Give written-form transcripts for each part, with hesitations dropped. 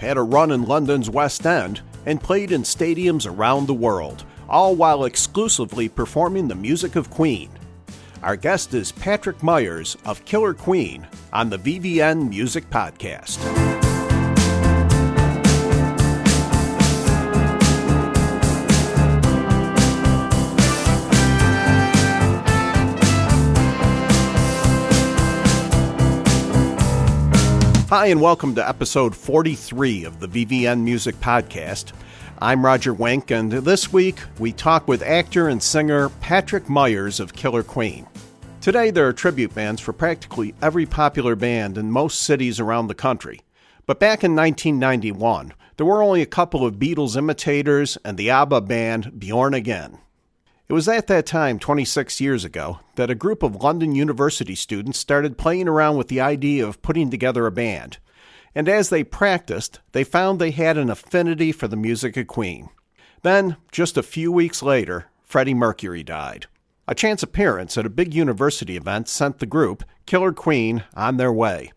had a run in London's West End and played in stadiums around the world, all while exclusively performing the music of Queen. Our guest is Patrick Myers of Killer Queen on the VVN Music Podcast. Hi, and welcome to episode 43 of the VVN Music Podcast. I'm Roger Wink, and this week we talk with actor and singer Patrick Myers of Killer Queen. Today there are tribute bands for practically every popular band in most cities around the country. But back in 1991, there were only a couple of Beatles imitators and the ABBA band Born Again. It was at that time, 26 years ago, that a group of London University students started playing around with the idea of putting together a band. And as they practiced, they found they had an affinity for the music of Queen. Then, just a few weeks later, Freddie Mercury died. A chance appearance at a big university event sent the group, Killer Queen, on their way.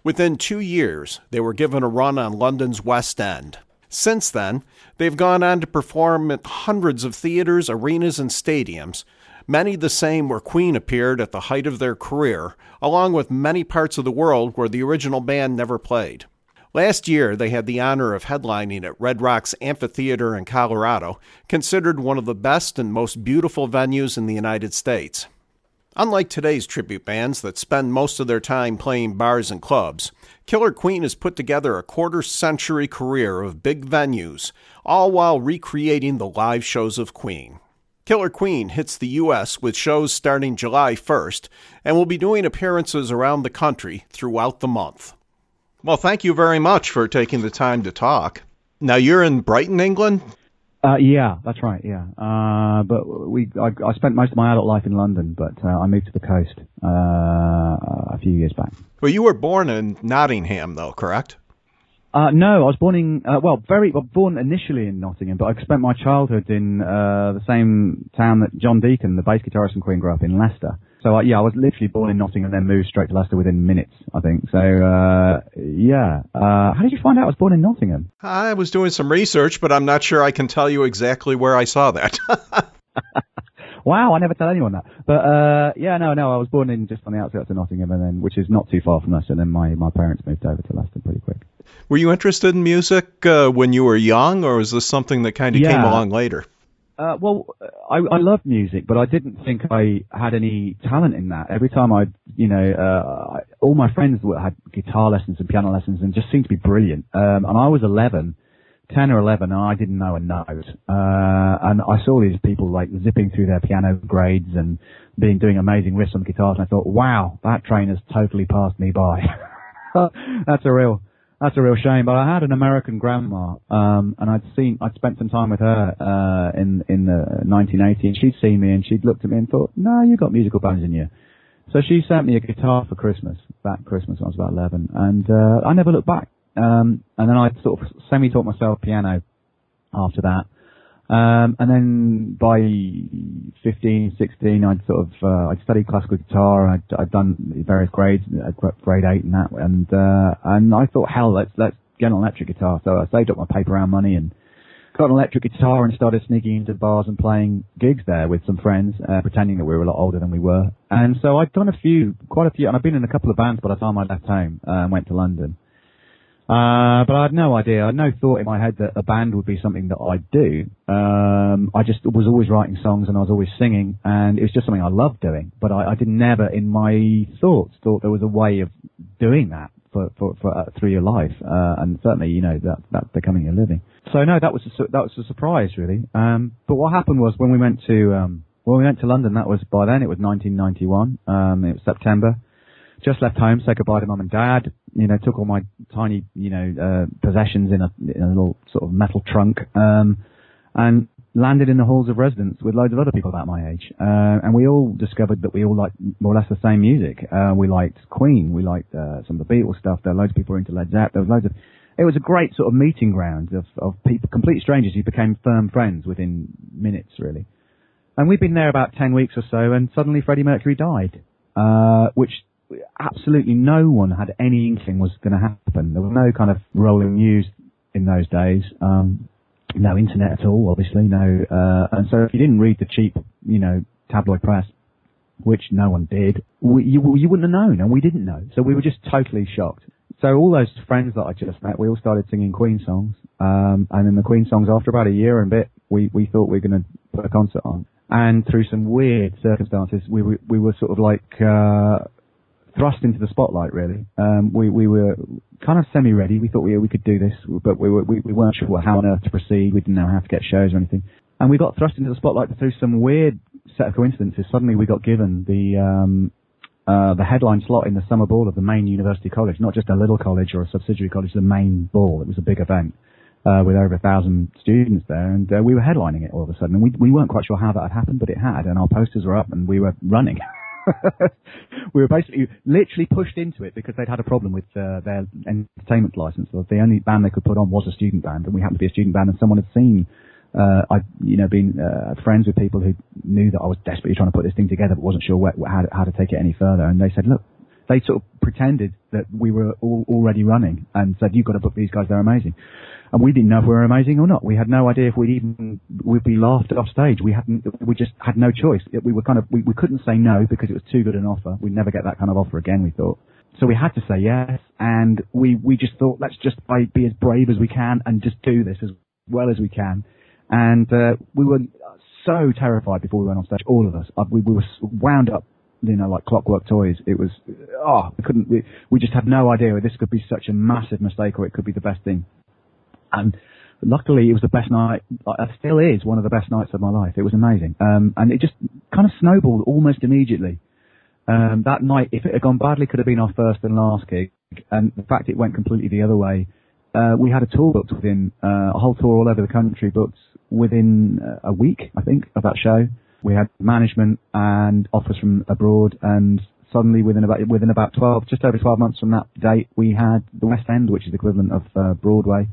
Within 2 years, they were given a run on London's West End. Since then, they've gone on to perform at hundreds of theaters, arenas, and stadiums, many the same where Queen appeared at the height of their career, along with many parts of the world where the original band never played. Last year, they had the honor of headlining at Red Rocks Amphitheatre in Colorado, considered one of the best and most beautiful venues in the United States. Unlike today's tribute bands that spend most of their time playing bars and clubs, Killer Queen has put together a quarter-century career of big venues, all while recreating the live shows of Queen. Killer Queen hits the U.S. with shows starting July 1st and will be doing appearances around the country throughout the month. Well, thank you very much for taking the time to talk. Now, you're in Brighton, England? Yeah, that's right, yeah. But I spent most of my adult life in London, but I moved to the coast a few years back. Well, you were born in Nottingham, though, correct? No, I was born initially in Nottingham, but I spent my childhood in the same town that John Deacon, the bass guitarist from Queen, grew up in, Leicester. So, I was literally born in Nottingham and then moved straight to Leicester within minutes, I think. So, yeah. How did you find out I was born in Nottingham? I was doing some research, but I'm not sure I can tell you exactly where I saw that. Wow, I never tell anyone that. But, I was born in just on the outskirts of Nottingham, and then, which is not too far from Leicester, and then my parents moved over to Leicester pretty quick. Were you interested in music when you were young, or was this something that kind of came along later? I love music, but I didn't think I had any talent in that. Every time all my friends had guitar lessons and piano lessons and just seemed to be brilliant. And I was 10 or 11, and I didn't know a note. And I saw these people like zipping through their piano grades and doing amazing riffs on guitars, and I thought, wow, that train has totally passed me by. That's a real shame. But I had an American grandma, and I'd spent some time with her in the 1980s, and she'd seen me and she'd looked at me and thought, no, you've got musical bones in you. So she sent me a guitar for Christmas, that Christmas when I was about 11, and I never looked back. And then I sort of semi-taught myself piano after that. And then by 15, 16, I'd studied classical guitar. I'd done various grades, grade 8 and that, and I thought, hell, let's get an electric guitar. So I saved up my paper round money and got an electric guitar and started sneaking into bars and playing gigs there with some friends, pretending that we were a lot older than we were. And so I'd done quite a few, and I've been in a couple of bands by the time I left home and went to London. But I had no idea. I had no thought in my head that a band would be something that I'd do. I just was always writing songs and I was always singing, and it was just something I loved doing. But I did never in my thoughts thought there was a way of doing that for through your life, and certainly, that's becoming a living. So no, that was a surprise really. But what happened was when we went to London, by then it was 1991. It was September. Just left home, said goodbye to mum and dad, took all my tiny, possessions in a little sort of metal trunk, and landed in the halls of residence with loads of other people about my age. And we all discovered that we all liked more or less the same music. We liked Queen, we liked some of the Beatles stuff, there were loads of people who were into Led Zeppelin, it was a great sort of meeting ground of people, complete strangers who became firm friends within minutes, really. And we'd been there about 10 weeks or so, and suddenly Freddie Mercury died, which absolutely no one had any inkling was going to happen. There was no kind of rolling news in those days. No internet at all, obviously, no. And so if you didn't read the cheap, tabloid press, which no one did, you wouldn't have known, and we didn't know. So we were just totally shocked. So all those friends that I just met, we all started singing Queen songs. And then the Queen songs, after about a year and a bit, we thought we were going to put a concert on. And through some weird circumstances, we were sort of like thrust into the spotlight, really. We were kind of semi-ready. We thought we could do this, but we weren't sure how on earth to proceed. We didn't know how to get shows or anything. And we got thrust into the spotlight through some weird set of coincidences. Suddenly we got given the headline slot in the summer ball of the main university college, not just a little college or a subsidiary college, the main ball. It was a big event with over 1,000 students there, and we were headlining it all of a sudden. And we weren't quite sure how that had happened, but it had, and our posters were up and we were running. We were basically literally pushed into it because they'd had a problem with their entertainment license. The only band they could put on was a student band, and we happened to be a student band, and someone had seen I'd been friends with people who knew that I was desperately trying to put this thing together but wasn't sure how to take it any further, and they said, look, they sort of pretended that we were already running and said, you've got to book these guys, they're amazing. And we didn't know if we were amazing or not. We had no idea if we'd be laughed off stage. We just had no choice. We couldn't say no because it was too good an offer. We'd never get that kind of offer again, we thought. So we had to say yes, and we just thought, let's just be as brave as we can and just do this as well as we can. And we were so terrified before we went on stage, all of us. We were wound up, like clockwork toys. It was, we just had no idea this could be such a massive mistake or it could be the best thing. And luckily it was the best night, it still is one of the best nights of my life. It was amazing. And it just kind of snowballed almost immediately. That night, if it had gone badly, could have been our first and last gig. And the fact it went completely the other way, we had a tour booked within, a whole tour all over the country booked within a week, I think, of that show. We had management and offers from abroad, and suddenly within about 12, just over 12 months from that date, we had the West End, which is the equivalent of Broadway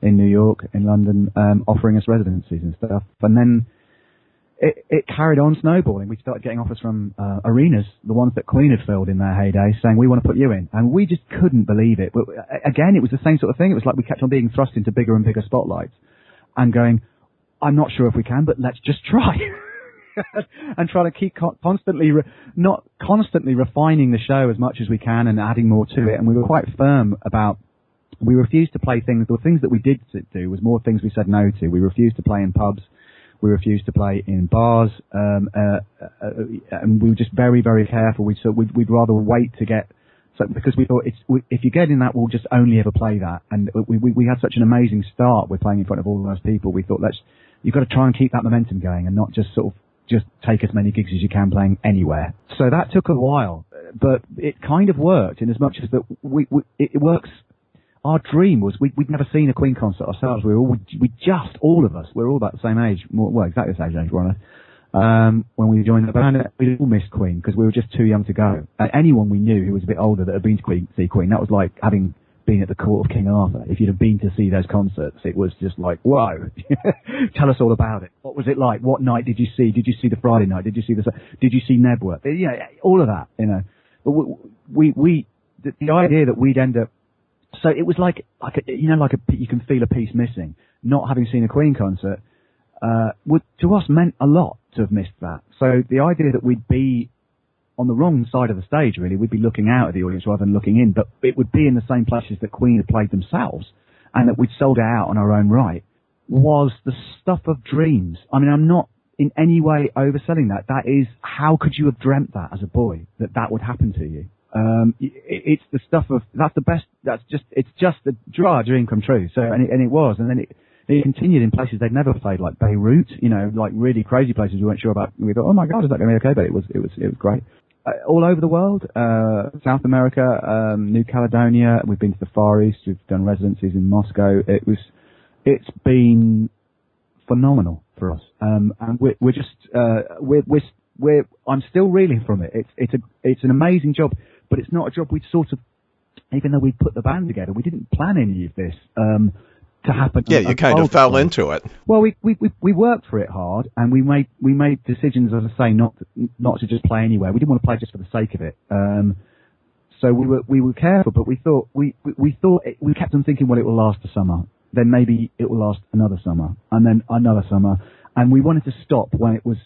in New York, in London, offering us residencies and stuff. And then it carried on snowballing. We started getting offers from arenas, the ones that Queen had filled in their heyday, saying, we want to put you in. And we just couldn't believe it. But again, it was the same sort of thing. It was like we kept on being thrust into bigger and bigger spotlights and going, I'm not sure if we can, but let's just try. And try to keep not constantly refining the show as much as we can and adding more to it. And we were quite firm about, we refused to play things. The things that we did do was more things we said no to. We refused to play in pubs. We refused to play in bars, and we were just very, very careful. We'd rather wait to get, because we thought if you get in that, we'll just only ever play that. And we had such an amazing start. We're playing in front of all those people. We thought, you've got to try and keep that momentum going and not just just take as many gigs as you can playing anywhere. So that took a while, but it kind of worked in as much as that it works. Our dream was we'd never seen a Queen concert ourselves. All of us, we're all about the same age, exactly the same age, we're honest. When we joined the band, we all missed Queen because we were just too young to go. Anyone we knew who was a bit older that had been to see Queen, that was like having been at the court of King Arthur. If you'd have been to see those concerts, it was just like, whoa. Tell us all about it. What was it like? What night did you see? Did you see the Friday night? Did you see Nebworth? All of that, But the idea that we'd end up, so it was like you can feel a piece missing. Not having seen a Queen concert, to us meant a lot to have missed that. So the idea that we'd be on the wrong side of the stage, really, we'd be looking out at the audience rather than looking in, but it would be in the same places that Queen had played themselves, and that we'd sold it out on our own right, was the stuff of dreams. I mean, I'm not in any way overselling that. That is, how could you have dreamt that as a boy, that would happen to you? It's the stuff of, it's just a dream come true. So, and it was, and then it continued in places they'd never played, like Beirut, like really crazy places we weren't sure about. We thought, oh my God, is that going to be okay? But it was great. All over the world, South America, New Caledonia. We've been to the Far East. We've done residencies in Moscow. It's been phenomenal for us. And I'm still reeling from it. It's an amazing job, but it's not a job we'd sort of, even though we put the band together, we didn't plan any of this to happen. Yeah, you kind of fell into it. Well, we worked for it hard, and we made decisions, as I say, not to just play anywhere. We didn't want to play just for the sake of it. So we were careful, but we kept on thinking, well, it will last the summer. then maybe it will last another summer, and then another summer. And we wanted to stop when it was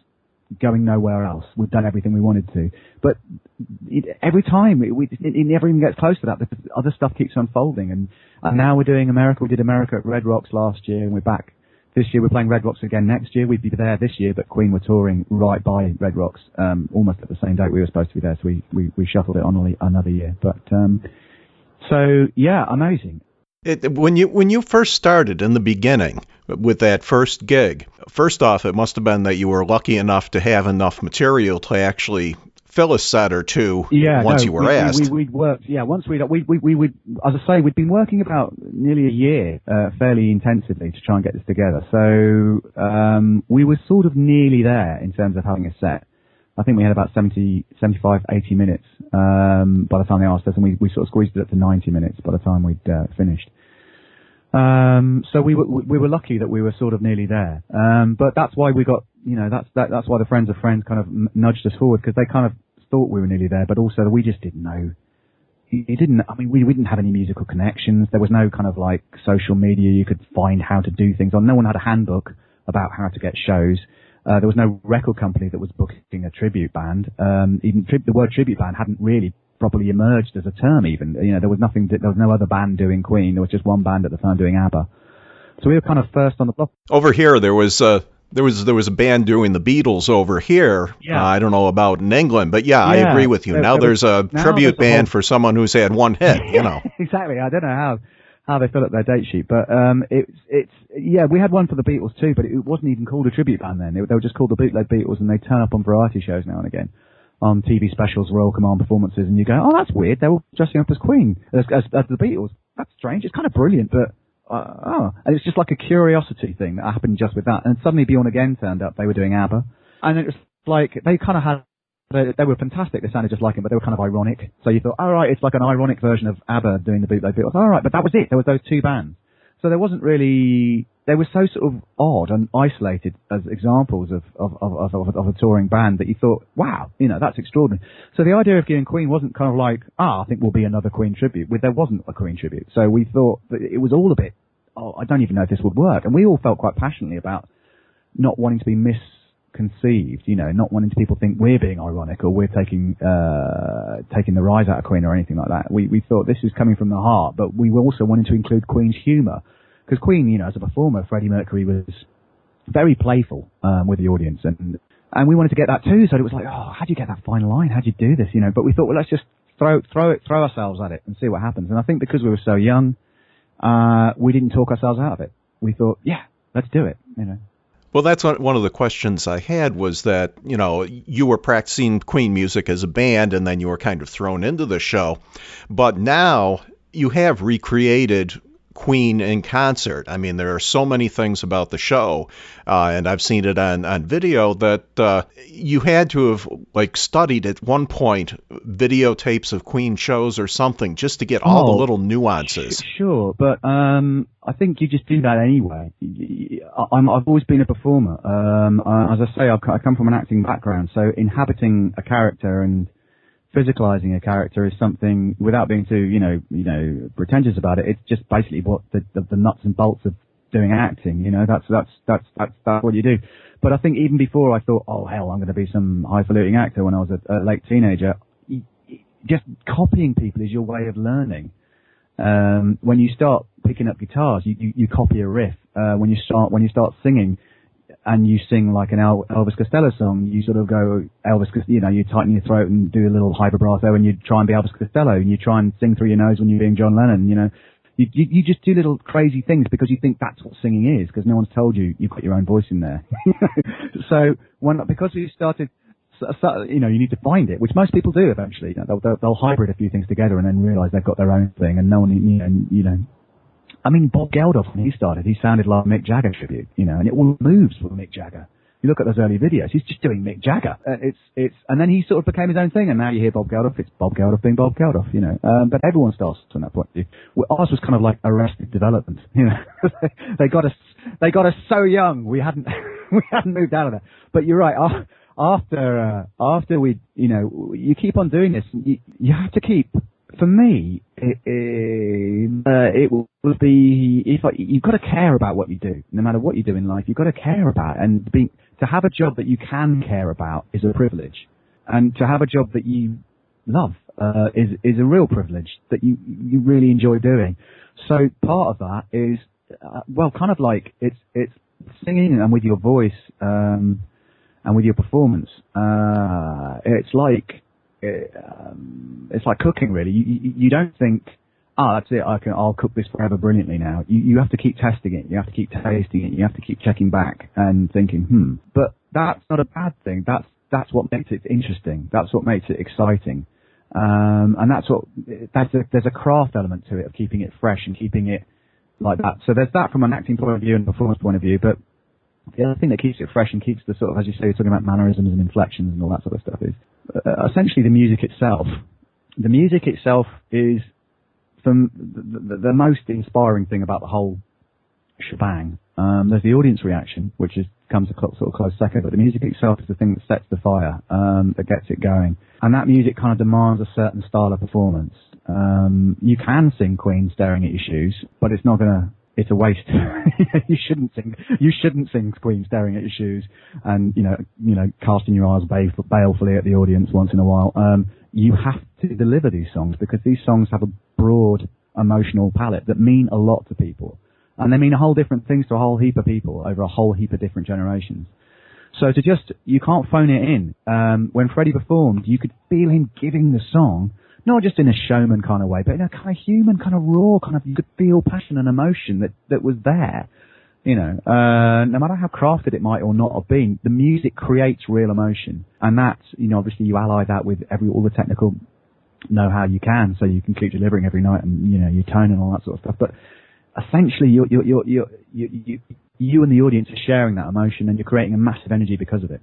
going nowhere else. We've done everything we wanted to. But every time, it never even gets close to that, because other stuff keeps unfolding. And now we're doing America. We did America at Red Rocks last year, and we're back this year. We're playing Red Rocks again next year. We'd be there this year, but Queen were touring right by Red Rocks, almost at the same date we were supposed to be there, so we shuffled it on another year. But so, yeah, amazing. When you first started in the beginning with that first gig, first off, it must have been that you were lucky enough to have enough material to actually fill a set or two once you were asked. We'd worked, once we would, as I say, we'd been working about nearly a year, fairly intensively to try and get this together. So, we were sort of nearly there in terms of having a set. I think we had about 70, 75, 80 minutes, by the time they asked us, and we sort of squeezed it up to 90 minutes by the time we'd finished. So we were lucky that we were sort of nearly there. But that's why we got, that's why the Friends of Friends kind of nudged us forward, because they kind of thought we were nearly there, but also that we just didn't know. We didn't have any musical connections. There was no kind of like social media you could find how to do things on. No one had a handbook about how to get shows. There was no record company that was booking a tribute band. Even the word tribute band hadn't really properly emerged as a term even. There was no other band doing Queen. There was just one band at the time doing ABBA. So we were kind of first on the block. Over here, there was a band doing the Beatles over here. Yeah. I don't know about in England, but I agree with you. Now there's a tribute band for someone who's had one hit, Exactly. I don't know how they fill up their date sheet, but we had one for the Beatles too, but it wasn't even called a tribute band then. They were just called the Bootleg Beatles, and they turn up on variety shows now and again, on TV specials, Royal Command performances, and you go, oh, that's weird. They're all dressing up as Queen, as the Beatles. That's strange. It's kind of brilliant, but and it's just like a curiosity thing that happened just with that. And suddenly Bjorn Again turned up. They were doing ABBA, and it was like they kind of had. They were fantastic. They sounded just like him, but they were kind of ironic. So you thought, all right, it's like an ironic version of ABBA doing the Bootleg Beatles. All right, but that was it. There was those two bands. So there wasn't really. They were so sort of odd and isolated as examples of a touring band that you thought, wow, that's extraordinary. So the idea of doing Queen wasn't kind of like, I think we'll be another Queen tribute. There wasn't a Queen tribute. So we thought that it was all a bit, I don't even know if this would work. And we all felt quite passionately about not wanting to be misconceived, not wanting people to think we're being ironic or we're taking the rise out of Queen or anything like that. We thought this is coming from the heart, but we were also wanting to include Queen's humour. Because Queen, as a performer, Freddie Mercury was very playful with the audience, and we wanted to get that too. So it was like, oh, how do you get that fine line? How do you do this? But we thought, well, let's just throw ourselves at it and see what happens. And I think because we were so young, we didn't talk ourselves out of it. We thought, yeah, let's do it. Well, that's one of the questions I had was that, you were practicing Queen music as a band, and then you were kind of thrown into the show, but now you have recreated Queen in concert. I mean, there are so many things about the show, and I've seen it on video, that you had to have studied at one point videotapes of Queen shows or something just to get all the little nuances. Sure, but I think you just do that anyway. I've always been a performer. As I say, I come from an acting background, so inhabiting a character and physicalizing a character is something, without being too, pretentious about it. It's just basically what the nuts and bolts of doing acting. That's what you do. But I think even before I thought, oh hell, I'm going to be some highfalutin actor when I was a late teenager. Just copying people is your way of learning. When you start picking up guitars, you copy a riff. When you start singing, and you sing like an Elvis Costello song, you sort of go Elvis, you tighten your throat and do a little hyperbrasso, and you try and be Elvis Costello, and you try and sing through your nose when you're being John Lennon. You just do little crazy things because you think that's what singing is, because no one's told you you've got your own voice in there. So because we started, you need to find it, which most people do eventually. They'll hybrid a few things together and then realize they've got their own thing, and no one, I mean, Bob Geldof, when he started, he sounded like Mick Jagger tribute, and it all moves with Mick Jagger. You look at those early videos, he's just doing Mick Jagger. And then he sort of became his own thing, and now you hear Bob Geldof, it's Bob Geldof being Bob Geldof, but everyone starts from that point of view. Well, ours was kind of like Arrested Development, They got us so young, we hadn't moved out of that. But you're right, after we, you keep on doing this, you have to keep For me, it would be you've got to care about what you do, no matter what you do in life. You've got to care about it, and to have a job that you can care about is a privilege, and to have a job that you love is a real privilege that you really enjoy doing. So part of that is kind of like it's singing and with your voice and with your performance. It's like cooking, really. You don't think, that's it, I'll cook this forever brilliantly now. You have to keep testing it. You have to keep tasting it. You have to keep checking back and thinking, But that's not a bad thing. That's what makes it interesting. That's what makes it exciting. And there's a craft element to it of keeping it fresh and keeping it like that. So there's that from an acting point of view and performance point of view, but the other thing that keeps it fresh and keeps the sort of, as you say, you're talking about mannerisms and inflections and all that sort of stuff is essentially the music itself. The music itself is the most inspiring thing about the whole shebang. There's the audience reaction, which comes a sort of close second, but the music itself is the thing that sets the fire, that gets it going. And that music kind of demands a certain style of performance. You can sing Queen staring at your shoes, but it's a waste. You shouldn't sing Queen staring at your shoes and, casting your eyes balefully at the audience once in a while. You have to deliver these songs because these songs have a broad emotional palette that mean a lot to people. And they mean a whole different things to a whole heap of people over a whole heap of different generations. So you can't phone it in. When Freddie performed, you could feel him giving the song, not just in a showman kind of way, but in a kind of human, kind of raw, you could feel passion and emotion that was there. No matter how crafted it might or not have been, the music creates real emotion. And that's, obviously you ally that with all the technical know-how you can, so you can keep delivering every night and, your tone and all that sort of stuff. But essentially you and the audience are sharing that emotion and you're creating a massive energy because of it.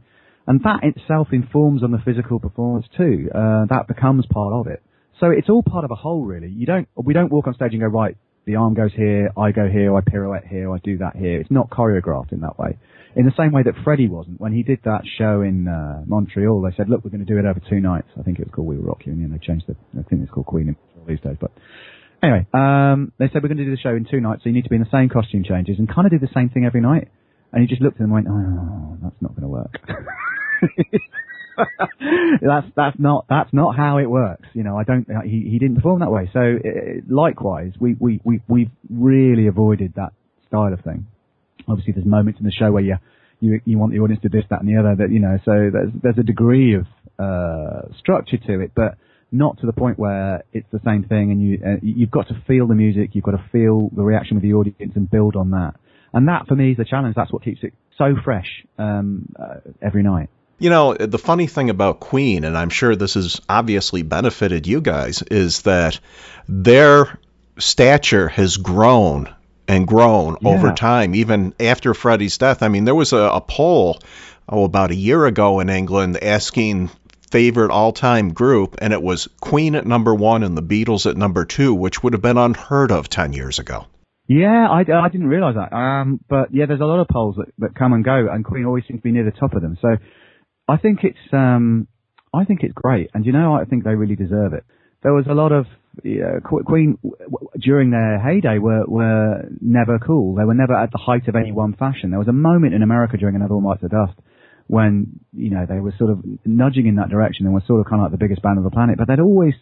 And that itself informs on the physical performance too. That becomes part of it. So it's all part of a whole, really. We don't walk on stage and go, right, the arm goes here, I go here, I pirouette here, I do that here. It's not choreographed in that way. In the same way that Freddie wasn't. When he did that show in Montreal, they said, look, we're going to do it over 2 nights. I think it was called We Will Rock You, and they changed I think it's called Queen in these days. But anyway, they said, we're going to do the show in 2 nights, so you need to be in the same costume changes and kind of do the same thing every night. And he just looked at them and went, oh, that's not going to work. that's not how it works. He didn't perform that way. So likewise, we've really avoided that style of thing. Obviously, there's moments in the show where you want the audience to this, that, and the other. That so there's a degree of structure to it, but not to the point where it's the same thing. And you've got to feel the music, you've got to feel the reaction with the audience, and build on that. And that, for me, is the challenge. That's what keeps it so fresh every night. The funny thing about Queen, and I'm sure this has obviously benefited you guys, is that their stature has grown and grown over time, even after Freddie's death. I mean, there was a poll about a year ago in England asking favorite all-time group, and it was Queen at number 1 and the Beatles at number 2, which would have been unheard of 10 years ago. Yeah, I didn't realise that. But yeah, there's a lot of polls that come and go, and Queen always seems to be near the top of them. So I think it's great, and I think they really deserve it. There was a lot of Queen during their heyday were never cool. They were never at the height of any one fashion. There was a moment in America during Another One Bites the Dust when they were sort of nudging in that direction and were sort of kind of like the biggest band on the planet. But they'd always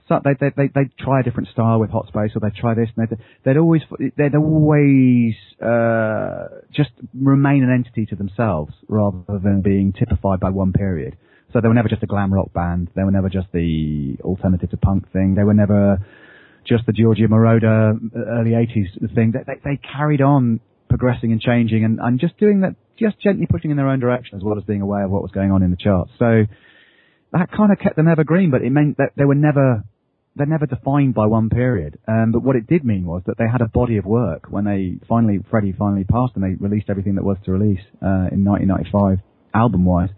try a different style with Hot Space, or they'd try this, and they'd always just remain an entity to themselves rather than being typified by one period. So they were never just a glam rock band. They were never just the alternative to punk thing. They were never just the Giorgio Moroder early 80s thing. They carried on progressing and changing and just doing that, just gently pushing in their own direction as well as being aware of what was going on in the charts. So that kind of kept them evergreen, but it meant that they're never defined by one period. But what it did mean was that they had a body of work when Freddie finally passed and they released everything that was to release in 1995, album-wise.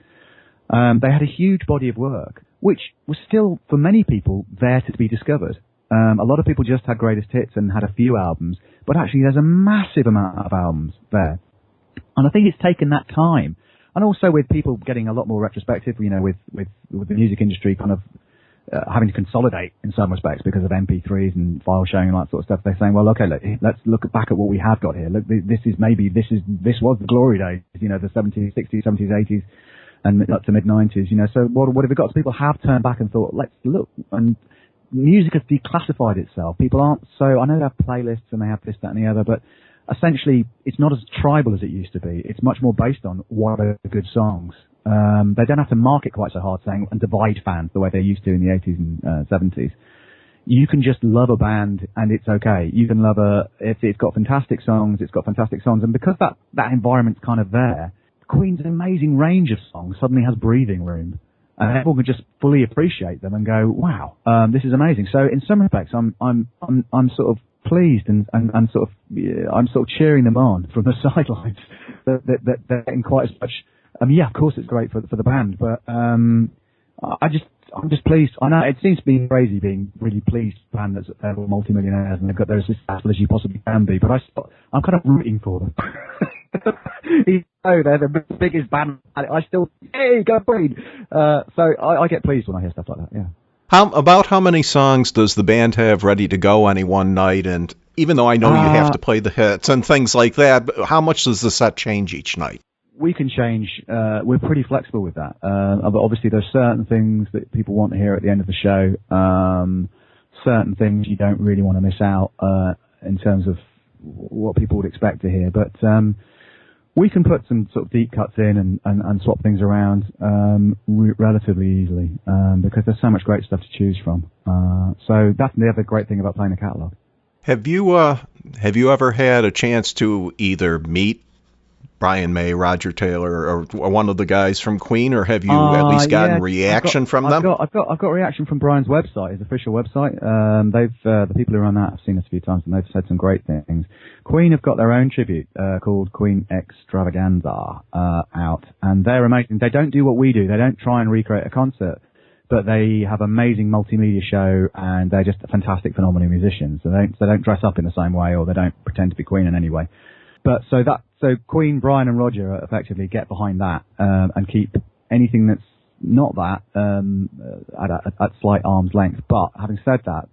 They had a huge body of work, which was still, for many people, there to be discovered. A lot of people just had greatest hits and had a few albums, but actually there's a massive amount of albums there. And I think it's taken that time. And also with people getting a lot more retrospective, with the music industry kind of having to consolidate in some respects because of MP3s and file sharing and that sort of stuff. They're saying, well, okay, let's look back at what we have got here. Look, this was the glory days, the 70s, 60s, 70s, 80s, and up to mid-90s, So what have we got? So people have turned back and thought, let's look. And music has declassified itself. People aren't I know they have playlists and they have this, that, and the other, but essentially it's not as tribal as it used to be. It's much more based on what are the good songs. They don't have to market quite so hard and divide fans the way they used to in the 80s and 70s. You can just love a band and it's okay. You can love if it's got fantastic songs, it's got fantastic songs. And because that environment's kind of there, Queen's amazing range of songs suddenly has breathing room. And everyone can just fully appreciate them and go, wow, this is amazing. So in some respects, I'm sort of pleased and sort of, I'm sort of cheering them on from the sidelines that they're getting quite as much. Yeah, of course it's great for the band, but I'm just pleased. I know it seems to be crazy being really pleased with a band that's all multi-millionaires and they're as successful as you possibly can be, but I'm kind of rooting for them. They're the biggest band. I still, hey, go Queen. So I get pleased when I hear stuff like that, yeah. How many songs does the band have ready to go any one night? And even though I know you have to play the hits and things like that, how much does the set change each night? We can change. We're pretty flexible with that. But obviously, there's certain things that people want to hear at the end of the show. Certain things you don't really want to miss out in terms of what people would expect to hear. But we can put some sort of deep cuts in and swap things around relatively easily because there's so much great stuff to choose from. So that's the other great thing about playing a catalogue. Have you ever had a chance to either meet Brian May, Roger Taylor, or one of the guys from Queen, or have you at least gotten reaction from them? I've got reaction from Brian's website, his official website. The people who run that have seen us a few times and they've said some great things. Queen have got their own tribute called Queen Extravaganza out, and they're amazing. They don't do what we do. They don't try and recreate a concert, but they have amazing multimedia show, and they're just fantastic, phenomenal musicians. They don't dress up in the same way, or they don't pretend to be Queen in any way. But so Queen, Brian and Roger effectively get behind that, and keep anything that's not that, at slight arm's length. But having said that,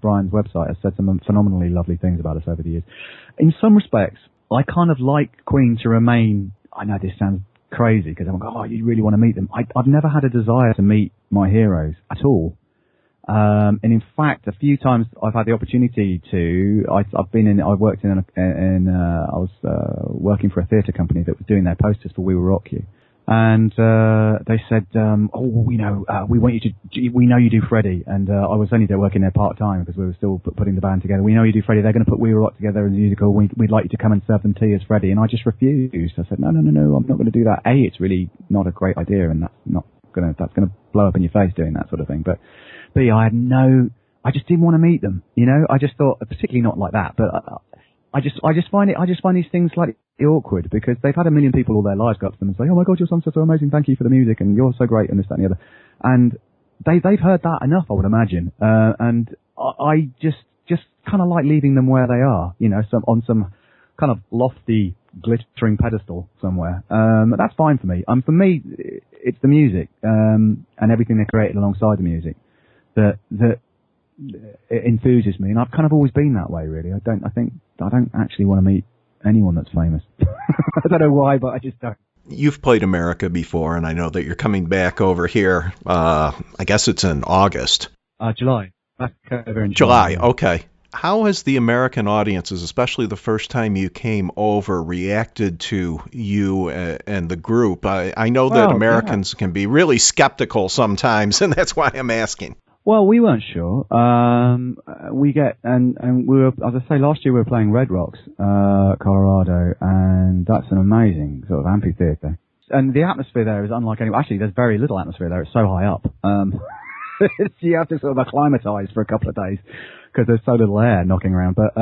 Brian's website has said some phenomenally lovely things about us over the years. In some respects, I kind of like Queen to remain, I know this sounds crazy because I'm like, oh, you really want to meet them. I've never had a desire to meet my heroes at all. And in fact, a few times I've had the opportunity to. I was working for a theatre company that was doing their posters for We Will Rock You, and they said, we want you to. We know you do Freddie, and I was only there working there part time because we were still putting the band together. We know you do Freddie. They're going to put We Will Rock together as a musical. We'd like you to come and serve them tea as Freddie, and I just refused. I said, no, I'm not going to do that. A, it's really not a great idea, and that's going to blow up in your face doing that sort of thing. But B, I just didn't want to meet them, I just thought, particularly not like that, but I just find these things slightly awkward because they've had a million people all their lives go up to them and say, oh my God, your songs are so amazing, thank you for the music, and you're so great, and this, that, and the other. And they've heard that enough, I would imagine, and I just kind of like leaving them where they are, on some kind of lofty, glittering pedestal somewhere. That's fine for me. For me, it's the music, and everything they created alongside the music that it enthuses me, and I've kind of always been that way, really. I don't actually want to meet anyone that's famous. I don't know why, but I just don't. You've played America before, and I know that you're coming back over here. I guess it's in August. July. Back over in July. Okay. How has the American audiences, especially the first time you came over, reacted to you and the group? I know that Americans can be really skeptical sometimes, and that's why I'm asking. Well, we weren't sure. We were, as I say, last year we were playing Red Rocks, Colorado, and that's an amazing sort of amphitheatre. And the atmosphere there is unlike any. Actually, there's very little atmosphere there. It's so high up. You have to sort of acclimatise for a couple of days because there's so little air knocking around. But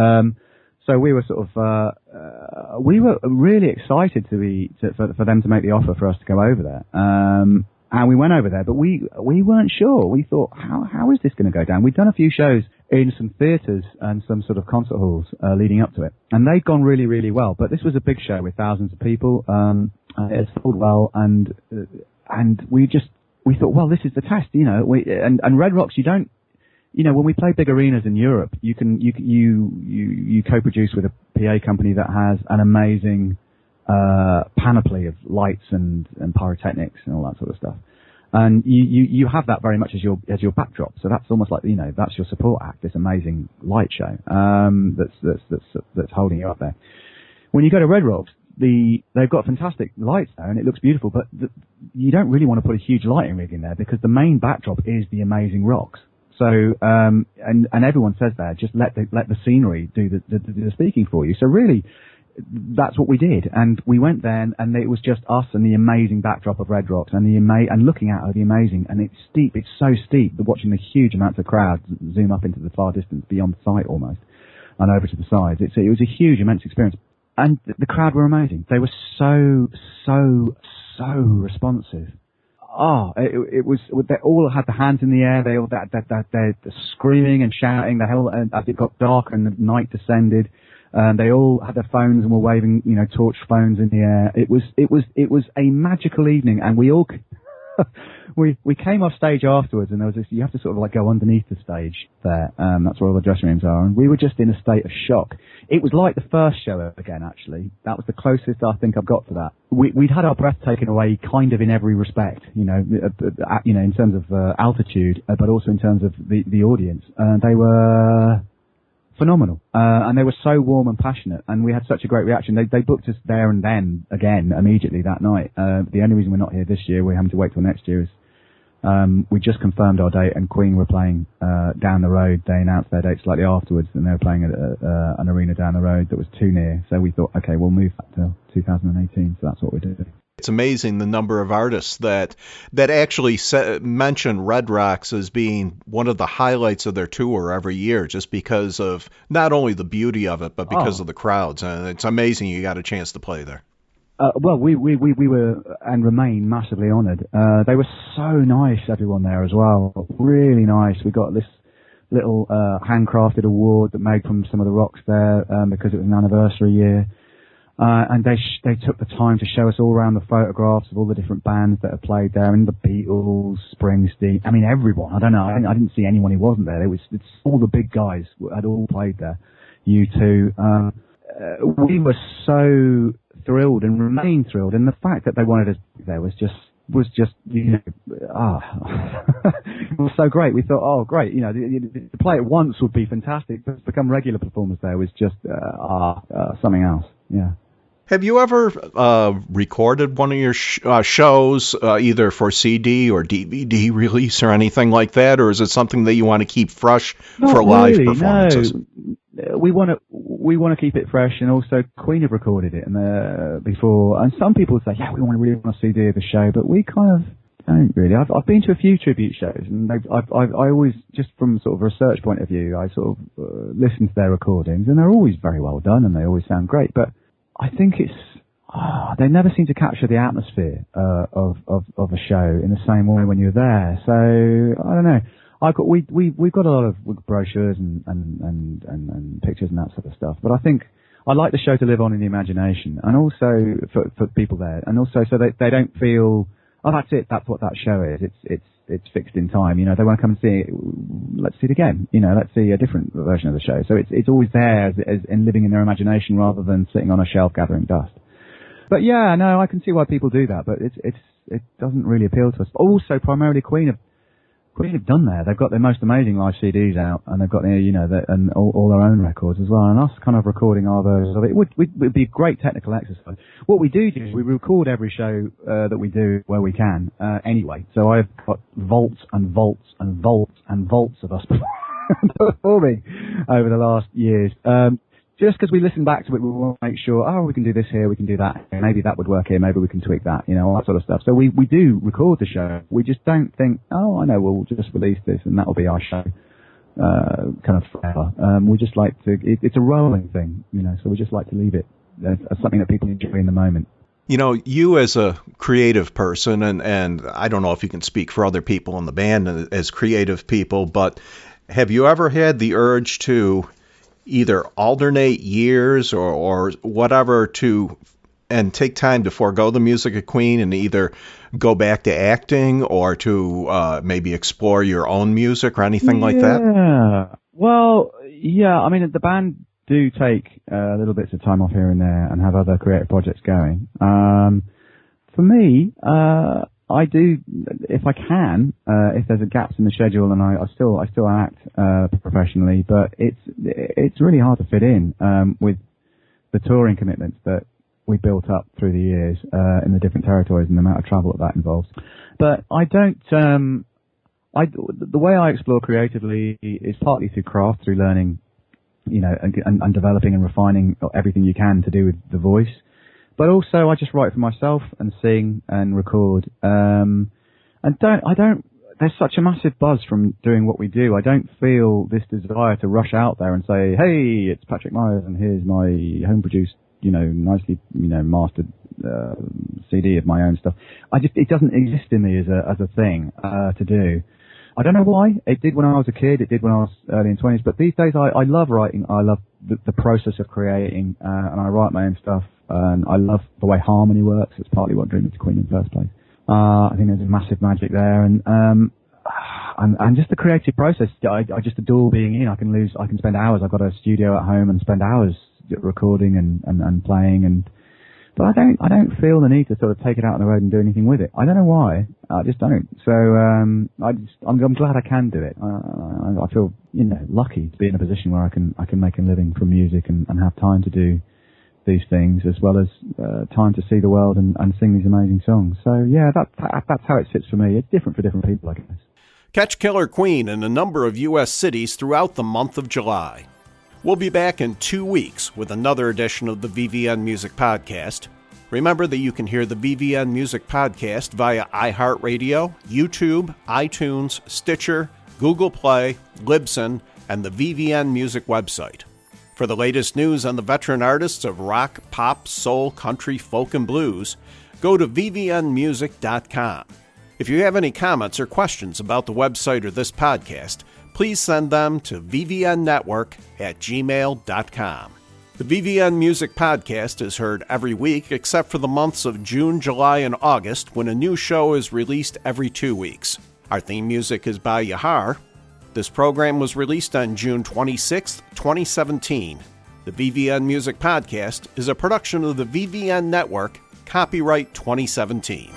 so we were sort of we were really excited for them to make the offer for us to go over there. And we went over there, but we weren't sure. We thought, how is this going to go down? We'd done a few shows in some theatres and some sort of concert halls leading up to it, and they'd gone really, really well. But this was a big show with thousands of people. It sold well, and we we thought, well, this is the test, and Red Rocks, you don't, when we play big arenas in Europe, you co-produce with a PA company that has an amazing panoply of lights and pyrotechnics and all that sort of stuff. And you have that very much as your backdrop. So that's almost like, that's your support act, this amazing light show, that's holding you up there. When you go to Red Rocks, they've got fantastic lights there and it looks beautiful, but you don't really want to put a huge lighting rig in there because the main backdrop is the amazing rocks. So, and everyone says there, just let the scenery do the speaking for you. So really, that's what we did. And we went there and it was just us and the amazing backdrop of Red Rocks and and looking at the amazing, and it's steep. It's so steep that watching the huge amounts of crowds zoom up into the far distance beyond sight almost and over to the sides. It was a huge, immense experience. And the crowd were amazing. They were so responsive. It was, they all had the hands in the air. They all, they're screaming and shouting. As it got dark and the night descended, they all had their phones and were waving, torch phones in the air. It was a magical evening, and we all, we came off stage afterwards, and there was this, you have to sort of like go underneath the stage there. That's where all the dressing rooms are, and we were just in a state of shock. It was like the first show again, actually. That was the closest I think I've got to that. We'd had our breath taken away kind of in every respect, in terms of altitude, but also in terms of the audience. They were phenomenal. And they were so warm and passionate, and we had such a great reaction. They booked us there and then again immediately that night. The only reason we're not here this year, we're having to wait till next year, is we just confirmed our date, and Queen were playing down the road. They announced their date slightly afterwards, and they were playing at an arena down the road that was too near. So we thought, okay, we'll move that till 2018. So that's what we did. It's amazing the number of artists that actually mention Red Rocks as being one of the highlights of their tour every year, just because of not only the beauty of it, but because of the crowds. And it's amazing you got a chance to play there. Well, we were and remain massively honoured. They were so nice, everyone there as well. Really nice. We got this little handcrafted award that made from some of the rocks there because it was an anniversary year. And they took the time to show us all around the photographs of all the different bands that had played there, and the Beatles, Springsteen. I mean, everyone. I don't know. I didn't see anyone who wasn't there. It's all the big guys had all played there. U2. We were so thrilled and remain thrilled, and the fact that they wanted us there was just it was so great. We thought, oh great, to play it once would be fantastic, but to become regular performers there was just something else. Yeah. Have you ever recorded one of your shows, either for CD or DVD release or anything like that, or is it something that you want to keep fresh for live performances? No. We want to keep it fresh, and also Queen have recorded it before, and some people say, yeah, we really want a CD of the show, but we kind of don't really. I've been to a few tribute shows, and I always, just from sort of a research point of view, I sort of listen to their recordings, and they're always very well done, and they always sound great, but I think they never seem to capture the atmosphere of a show in the same way when you're there. So I don't know. We've got a lot of brochures and pictures and that sort of stuff. But I think I like the show to live on in the imagination, and also for people there, and also so they don't feel, oh, that's it, that's what that show is. It's fixed in time. They want to come and see it. Let's see it again. Let's see a different version of the show. So it's always there as in living in their imagination rather than sitting on a shelf gathering dust. But yeah, no, I can see why people do that, but it doesn't really appeal to us. But also, primarily, Queen have done there. They've got their most amazing live CDs out, and they've got and all their own records as well. And us kind of recording our versions of it would be a great technical exercise. What we do is we record every show that we do where we can anyway. So I've got vaults and vaults and vaults and vaults of us performing over the last years. Just because we listen back to it, we want to make sure, we can do this here, we can do that. Maybe that would work here, maybe we can tweak that, all that sort of stuff. So we do record the show. We just don't think, I know, we'll just release this and that'll be our show, kind of forever. We just like to, it's a rolling thing, so we just like to leave it as something that people enjoy in the moment. You as a creative person, and I don't know if you can speak for other people in the band as creative people, but have you ever had the urge to either alternate years or whatever to and take time to forego the music at Queen and either go back to acting or to maybe explore your own music or anything like that? Yeah. Well, yeah. I mean, the band do take little bits of time off here and there and have other creative projects going. For me, I do, if I can, if there's a gaps in the schedule, and I still act professionally, but it's really hard to fit in with the touring commitments that we built up through the years in the different territories and the amount of travel that involves. But I don't. The way I explore creatively is partly through craft, through learning, and developing and refining everything you can to do with the voice. But also, I just write for myself and sing and record. There's such a massive buzz from doing what we do. I don't feel this desire to rush out there and say, hey, it's Patrick Myers and here's my home-produced, nicely, mastered CD of my own stuff. It doesn't exist in me as a thing to do. I don't know why. It did when I was a kid. It did when I was early in 20s. But these days, I love writing. I love the process of creating, and I write my own stuff. And I love the way harmony works. It's partly what drew me to Queen in the first place. I think there's a massive magic there, and just the creative process. I just adore being in. I can spend hours. I've got a studio at home and spend hours recording and playing, but I don't feel the need to sort of take it out on the road and do anything with it. I don't know why. I just don't. So I'm glad I can do it. I feel lucky to be in a position where I can make a living from music and have time to do these things, as well as time to see the world and sing these amazing songs. So yeah, that's how it sits for me. It's different for different people, I guess. Catch Killer Queen in a number of U.S. cities throughout the month of July. We'll be back in 2 weeks with another edition of the VVN Music Podcast. Remember that you can hear the VVN Music Podcast via iHeartRadio, YouTube, iTunes, Stitcher, Google Play, Libsyn, and the VVN Music website. For the latest news on the veteran artists of rock, pop, soul, country, folk, and blues, go to vvnmusic.com. If you have any comments or questions about the website or this podcast, please send them to vvnnetwork@gmail.com. The VVN Music Podcast is heard every week except for the months of June, July, and August, when a new show is released every 2 weeks. Our theme music is by Yahar. This program was released on June 26, 2017. The VVN Music Podcast is a production of the VVN Network, copyright 2017.